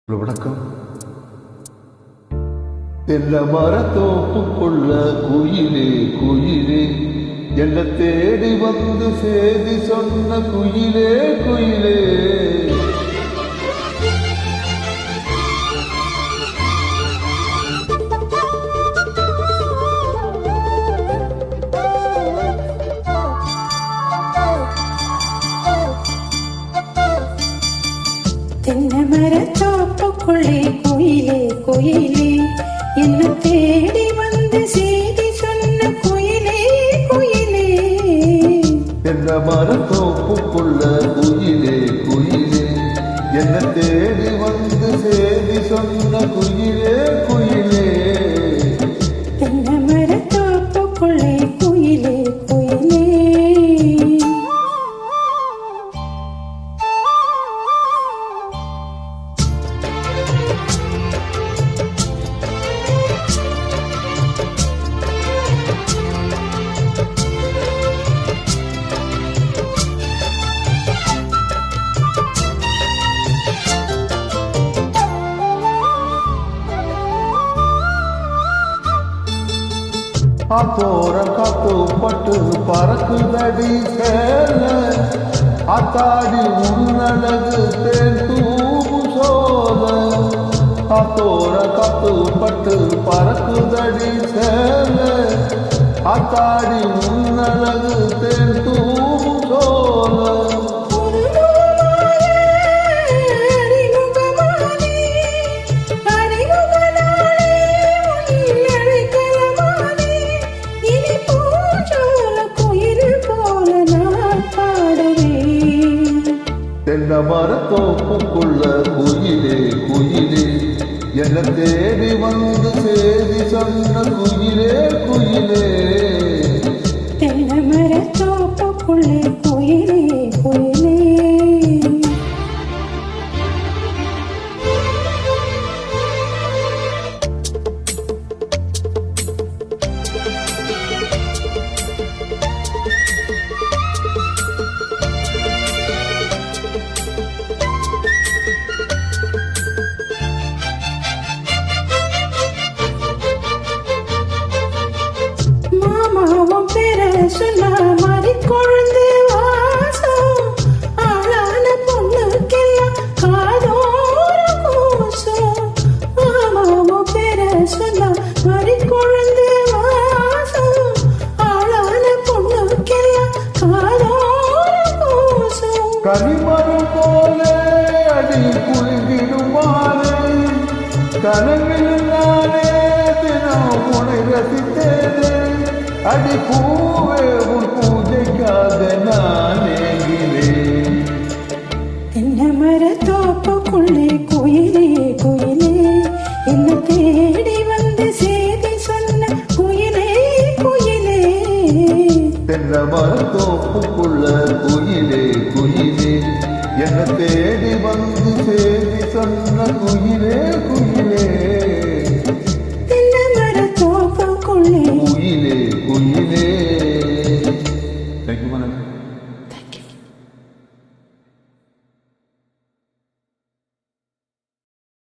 வணக்கம். தென்னை மரத்தோப்புக்குள்ள குயிலே குயிலே, என்ன தேடி வந்து சேதி சொன்ன குயிலே குயிலே. தென்னை மரத்தோப்புக்குள்ளே குயிலே குயிலே, என்ன தேடி வந்து செய்தி சொன்ன குயிலே குயிலே. தென்னை மரத்தோப்புக்குள்ள குயிலே குயிலே, என்ன தேடி வந்து சேதி சொன்ன குயிலே குயிலே. தென்னை மரத்தோப்புக்குள்ளே குயிலே குயிலே. ஆத்தோர காத்து பட்டு பறக்குதடி சேல, ஆத்தாடி உன்னழகு தேன் தூவும் சோல. ஆத்தோர காத்து பட்டு பறக்குதடி சேல, ஆத்தாடி உன்னழகு தேன் தூவும் சோல. தென்னை மரத்தோப்புக்குள்ள குயிலே குயிலே, என்ன தேடி வந்து சேதி சொன்ன குயிலே குயிலே. தென்னை மரத்தோப்புக்குள்ளே குயிலே குயிலே. மாமாவும் பேர சொன்னா மாதிரி கொழுந்து வாசம், ஆளான பொண்ணுக்கெல்லாம் காதோர கூசம். மாமாவும் பேர சொன்னா மாதிரி கொழுந்து வாசம், ஆளான பொண்ணுக்கெல்லாம் காதோர கூசம். கனிமரம் போல அடி குளிர்ந்திடுமாறு, கனவில் நானே தினம் உனை ரசித்தேனே. அடி பூவே உன் பூஜைக்காக நான் ஏங்கினேன். தென்னை மரத்தோப்புக்குள்ளே குயிலே குயிலே, என்ன தேடி வந்து சேதி சொன்ன குயிலே குயிலே. தென்னை மரத்தோப்புக்குள்ள குயிலே குயிலே, என்ன தேடி வந்து சேதி சொன்ன குயிலே குயிலே.